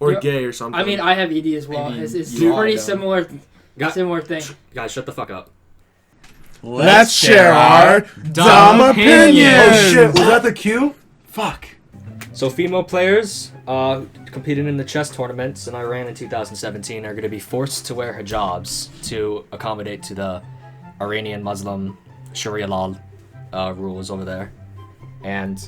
or gay or something. I mean, I have ED as well. It's pretty similar thing. Guys, shut the fuck up. Let's share our dumb opinions. Oh shit, was that the cue? Fuck. So female players competing in the chess tournaments in Iran in 2017 are going to be forced to wear hijabs to accommodate to the Iranian Muslim Sharia law rules over there. And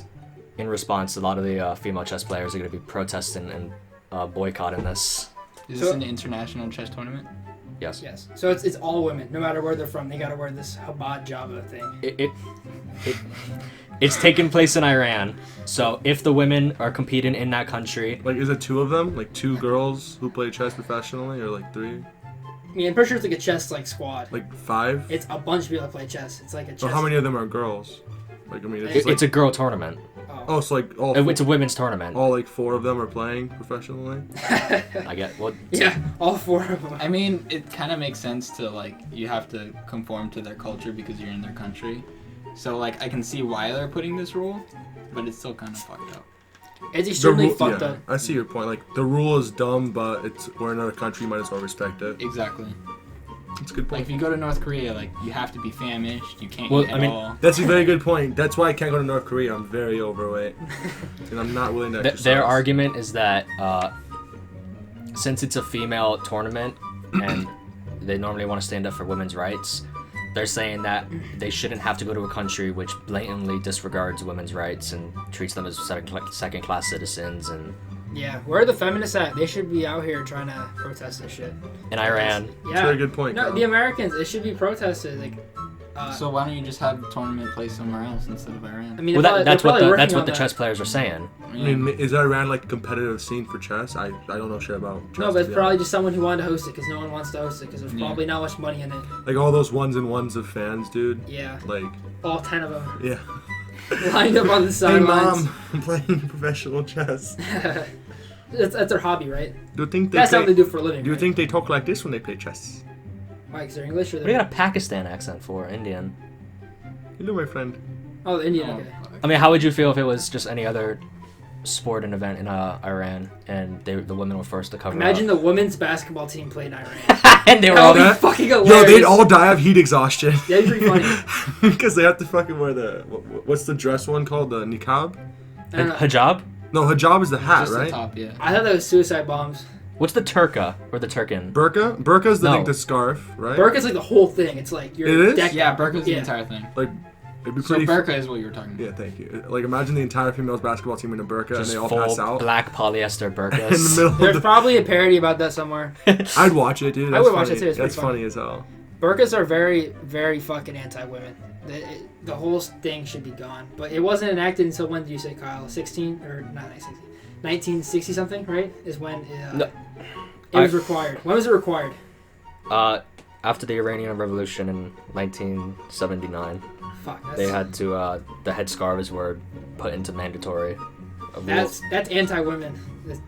in response, a lot of the female chess players are going to be protesting and boycotting this. Is this an international chess tournament? Yes. Yes. So it's all women, no matter where they're from. They gotta wear this hijab thing. It's taking place in Iran. So if the women are competing in that country, Like, is it two of them? Like 2 girls who play chess professionally, or like 3? I mean, I'm pretty sure it's like a chess squad. Like 5? It's a bunch of people that play chess. It's like a chess. So how many of them are girls? Like, I mean, it's a girl tournament. Oh, so like all. It's a women's tournament. All like 4 of them are playing professionally. I get what. Yeah, all 4 of them. I mean, it kind of makes sense to like you have to conform to their culture because you're in their country. So like I can see why they're putting this rule, but it's still kind of fucked up. It's extremely fucked up. I see your point. Like the rule is dumb, but we're in another country. You might as well respect it. Exactly. That's a good point. Like if you go to North Korea, like you have to be famished. You can't eat at all. That's a very good point. That's why I can't go to North Korea. I'm very overweight, and I'm not willing to exercise. Their argument is that since it's a female tournament and they normally want to stand up for women's rights, they're saying that they shouldn't have to go to a country which blatantly disregards women's rights and treats them as second-class citizens. And yeah, where are the feminists at? They should be out here trying to protest this shit. In Iran. Yeah. That's a very good point. No, Kyle. the Americans, it should be protested. Like, so why don't you just have the tournament play somewhere else instead of Iran? I mean, that's what the chess players are saying. I mean, is Iran like a competitive scene for chess? I don't know shit about chess. No, but it's probably just someone who wanted to host it because no one wants to host it because there's probably not much money in it. Like all those ones and ones of fans, dude. Yeah. Like all 10 of them. Yeah. Lined up on the sidelines. Hey mom, I'm playing professional chess. That's their hobby, right? That's how they do for a living. Do you think they talk like this when they play chess? Why? Because they're English or What do you got a Pakistan accent for? Indian. Hello, my friend. Oh, the Indian. Okay. I mean, how would you feel if it was just any other sport and event in Iran and the women were forced to cover Imagine up? the women's basketball team played in Iran. And they were that all would be fucking hilarious. Yo, they'd all die of heat exhaustion. That'd be pretty funny. Because they have to fucking wear what's the dress one called? The niqab? Hijab? No, hijab is the hat, Just right? the top, yeah. I thought that was suicide bombs. What's the turqa or the turkin? Burqa? Burqa's No. like the scarf, right? Burqa's like the whole thing. It's like you're It is? decked Yeah, out. burqa's the entire thing. Like, it'd be So pretty. burqa is what you were talking about. Yeah, thank you. Like, imagine the entire females basketball team in a burqa Just and they all full pass out black polyester in the burqas. middle. There's probably a parody about that somewhere. I'd watch it, dude. I would watch it too. It's That's pretty funny. funny as hell. Burqas are very, very fucking anti-women. The whole thing should be gone. But it wasn't enacted until when did you say, Kyle? 16 or not 1960 something, right? Is when it was required. When was it required? After the Iranian Revolution in 1979, Fuck. they had to the headscarves were put into mandatory. That's anti-women.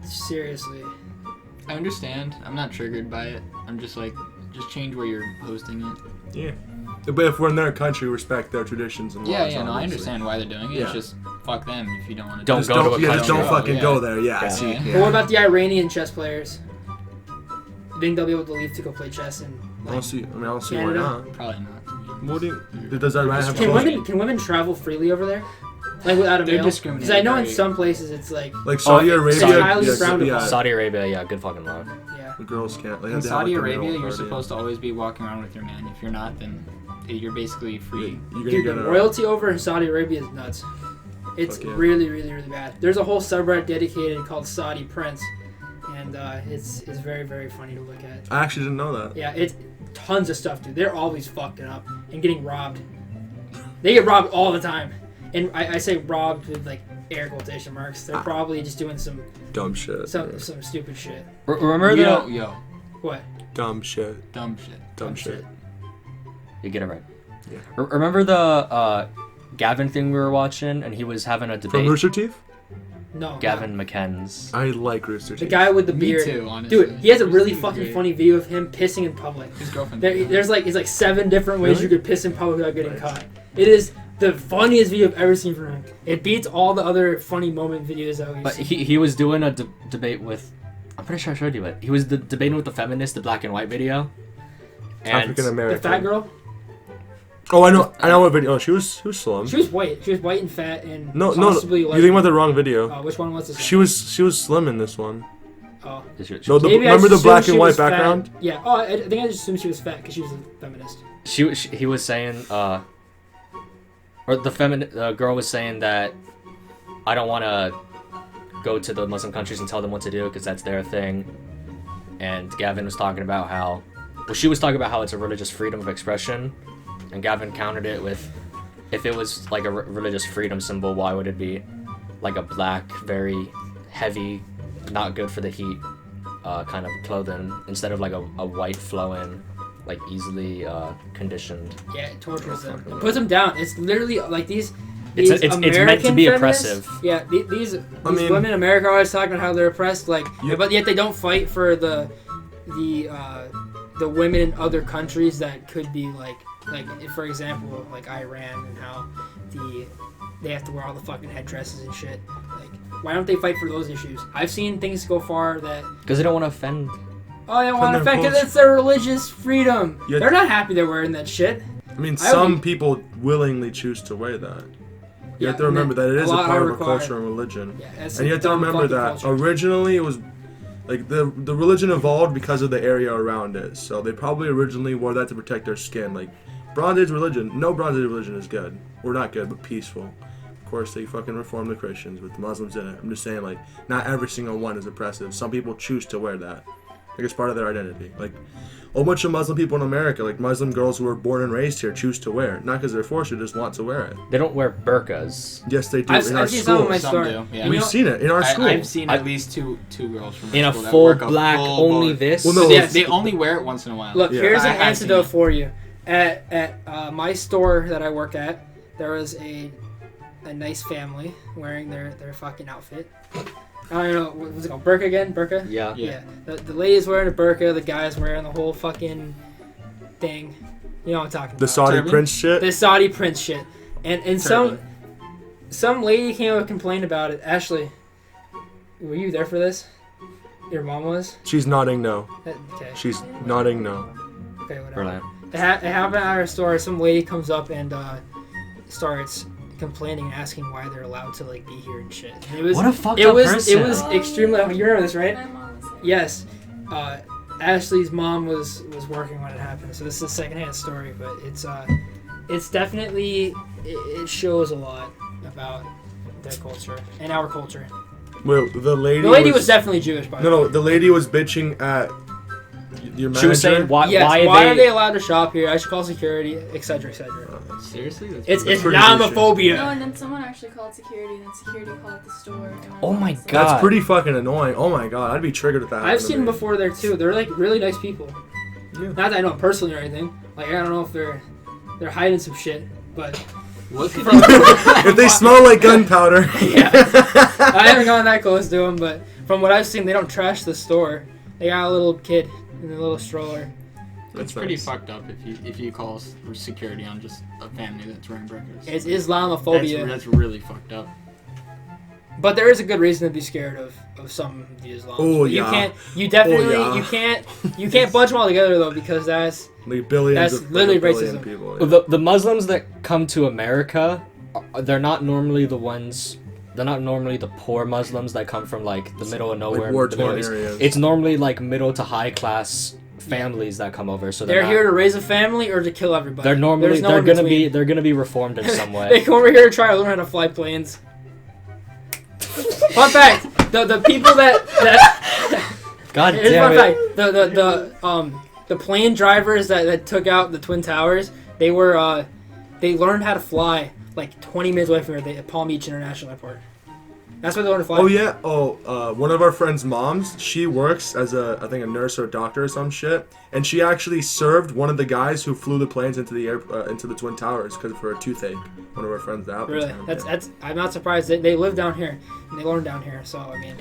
Seriously. I understand. I'm not triggered by it. I'm just like, just change where you're hosting it. Yeah. But if we're in their country, respect their traditions and laws. Yeah, no, I obviously. understand why they're doing it. Yeah. It's just fuck them if you don't want to. Don't do it. go to a Just country. don't fucking Yeah. go there. Yeah, Yeah. see. Yeah. Yeah. But what about the Iranian chess players? You think they'll be able to leave to go play chess in I don't see why Canada? not. Probably not. What do you? Does Iran have? Can women travel freely over there? Like without a They're bail? discriminated Because I know in very- some places it's like Like Saudi Arabia? it's highly frowned upon. Saudi Arabia, yeah, good fucking luck. yeah. The girls can't. They In have to have, Saudi like, the middle Arabia, you're guardian. supposed to always be walking around with your man. If you're not, then you're basically free. You're gonna Dude, get the a royalty over in Saudi Arabia is nuts. It's Fuck yeah. really, really, really bad. There's a whole subreddit dedicated called Saudi Prince, and it's very, very funny to look at. I actually didn't know that. Yeah, it's tons of stuff, dude. They're always fucking up and getting robbed. They get robbed all the time, and I say robbed with like air quotation marks. They're probably just doing some Dumb shit. some stupid shit. Remember Yo, What? Dumb shit. dumb shit. Dumb shit. You get it right. Yeah. Remember the Gavin thing we were watching, and he was having a From debate. Rooster Teeth? No. Gavin McKen's. I like Rooster The Teeth. guy with the Me beard. too, honestly. Dude, he has a really He's fucking great. funny video of him pissing in public. His girlfriend. There's like 7 different ways Really? you could piss in public without getting caught. It is the funniest video I've ever seen from him. It beats all the other funny moment videos that we've But seen. he was doing a debate with I'm pretty sure I showed you it. He was debating with the feminist, the black and white video. And African The American. fat girl. Oh, I know what video. Oh, she was slim. She was white. She was white and fat and No, possibly you think about the wrong video. which one was this? She was slim in this one. Oh. No, Maybe I remember the assumed black she and white was fat. background? Yeah. Oh, I think I just assumed she was fat because she was a feminist. He was saying, or the girl was saying that I don't want to go to the Muslim countries and tell them what to do because that's their thing. And Gavin was talking about how, she was talking about how it's a religious freedom of expression, and Gavin countered it with, if it was like a religious freedom symbol, why would it be like a black, very heavy, not good for the heat kind of clothing instead of like a white flowing, like easily conditioned. Yeah, it tortures them. It puts them down. It's literally like these. It's meant to be feminists, oppressive. Yeah, these women in America are always talking about how they're oppressed, like, but yet they don't fight for the women in other countries that could be like for example, like Iran and how they have to wear all the fucking headdresses and shit. Like, why don't they fight for those issues? I've seen things go far that Because they don't want to offend. they don't want to offend because it's their religious freedom. Yeah. They're not happy they're wearing that shit. I mean, some people willingly choose to wear that. You have to remember that it is a part of a culture and religion. Yeah, And you have to remember that originally it was like the religion evolved because of the area around it. So they probably originally wore that to protect their skin. Like Bronze Age religion, no Bronze Age religion is good. Or not good, but peaceful. Of course, they fucking reformed the Christians with the Muslims in it. I'm just saying, like, not every single one is oppressive. Some people choose to wear that. Like, it's part of their identity. Like, a whole bunch of Muslim people in America, like Muslim girls who were born and raised here, choose to wear it. Not because they're forced to, just want to wear it. They don't wear burqas. Yes, they do. I've in our seen some of my schools. story. Some do, yeah. We've seen it in our school. I've seen at least two girls from In my a school that full work a black full only body. this. Well, no, Yes. They only wear it once in a while. Look, Yeah. here's an I have seen antidote it. for you. At my store that I work at, there was a nice family wearing their fucking outfit. I don't know, what was it called? Burqa again? Burqa? Yeah. Yeah. The lady's wearing a burqa, the guy's wearing the whole fucking thing. You know what I'm talking The about. Saudi Turban? prince shit. The Saudi prince shit. And Turban. some lady came up and complained about it. Ashely, were you there for this? Your mom was? She's nodding no. Okay. She's nodding no. Okay, whatever. Brilliant. It happened at our store. Some lady comes up and starts complaining and asking why they're allowed to like be here and shit. And it was What a fucked it up was person. it was extremely. You remember this, right? My mom was there. Yes. Ashley's mom was working when it happened, so this is a secondhand story, but it's definitely it shows a lot about their culture and our culture. Well, the lady was definitely Jewish, by the way. No, the lady was bitching at your manager. She was saying why are they allowed to shop here? I should call security, etc., etc. Seriously? It's pretty Islamophobia. No, and then someone actually called security, and then security called the store. And Oh my was like, God. That's pretty fucking annoying. Oh my god, I'd be triggered if that happened I've to seen them me. before there too. They're like really nice people. Yeah. Not that I know them personally or anything. Like I don't know if they're hiding some shit, but What could If they smell like gunpowder. yeah, I haven't gone that close to them. But from what I've seen, they don't trash the store. They got a little kid in a little stroller. It's pretty fucked up if you call security on just a family that's wearing burqas. It's Islamophobia. That's really fucked up. But there is a good reason to be scared of some of the Islams. Oh, But yeah. you definitely Oh, yeah. you can't bunch them all together though, because that's Like billions That's of literally like a billion racism. people. Well, the Muslims that come to America, they're not normally the ones. They're not normally the poor Muslims that come from like the middle of nowhere. Like the Middle war-torn East. areas. It's normally like middle to high class families that come over. So they're not- here to raise a family or to kill everybody. They're normally There's no they're in gonna between. be reformed in some They way. come over here to try to learn how to fly planes. Fun fact: the people that God here's damn fun it! fact: the plane drivers that took out the Twin Towers, they learned how to fly like 20 minutes away from here at Palm Beach International Airport. That's where they learned to fly. Oh yeah. One of our friends' moms, she works as I think a nurse or a doctor or some shit, and she actually served one of the guys who flew the planes into the into the Twin Towers because for a toothache. One of our friends that happened Really? to him, That's yeah. that's. I'm not surprised. They live down here and they learn down here. So I mean,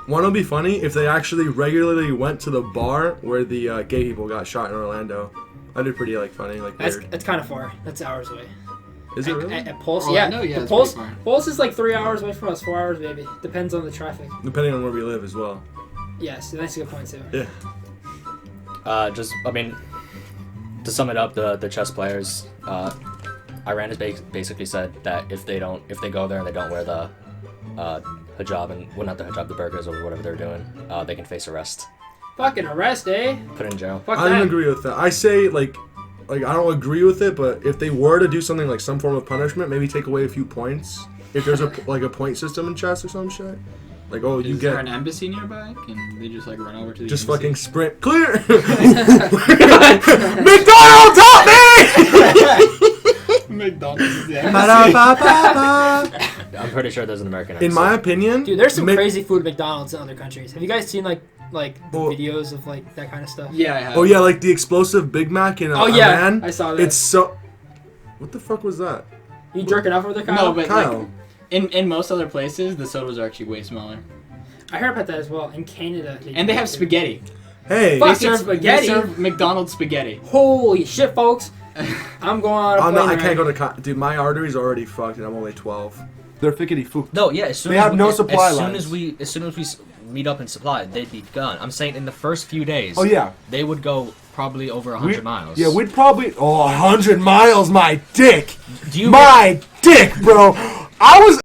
One would be funny if they actually regularly went to the bar where the gay people got shot in Orlando. That'd be pretty like funny, like weird. that's kind of far. That's hours away. Is it really? At Pulse, Oh, yeah. I know, yeah, The it's Pulse, pretty far. Pulse is like 3 hours away from us. 4 hours maybe. Depends on the traffic. Depending on where we live as well. Yes, that's a good point too. Yeah. I mean, to sum it up, the chess players, Iran has basically said that if they go there and they don't wear the hijab not the hijab, the burqas or whatever they're doing, they can face arrest. Fucking arrest, eh? Put in jail. Fuck I that. don't agree with that. I say like I don't agree with it, but if they were to do something like some form of punishment, maybe take away a few points. If there's a point system in chess or some shit. Like, oh, you Is get there an embassy nearby? Can they just like run over to the just embassy? fucking sprint clear. McDonald's help me! McDonald's is the embassy. Ba-da-ba-ba-ba. I'm pretty sure there's an American. In my opinion, Dude, there's some crazy food at McDonald's in other countries. Have you guys seen the Well- videos of like that kind of stuff? Yeah, I have. Oh yeah, like the explosive Big Mac in Oh yeah, Iran. I saw that. It's so. What the fuck was that? You jerking off over there, Kyle? No, but Kyle. like in most other places, the sodas are actually way smaller, I heard about that as well. In Canada, and they have spaghetti. Hey, Fuck. They serve spaghetti? They serve McDonald's spaghetti. Holy shit, folks! I'm going on a I'm plane not, I right can't go to. Dude, my artery's already fucked, and I'm only 12. They're fickety fook. No, yeah. As soon They as have we, no as supply soon lines. as soon as we meet up in supply, they'd be gone. I'm saying in the first few days. Oh yeah. They would go probably over 100 miles. Yeah, we'd probably 100 miles. My dick. Do you My dick, bro. I was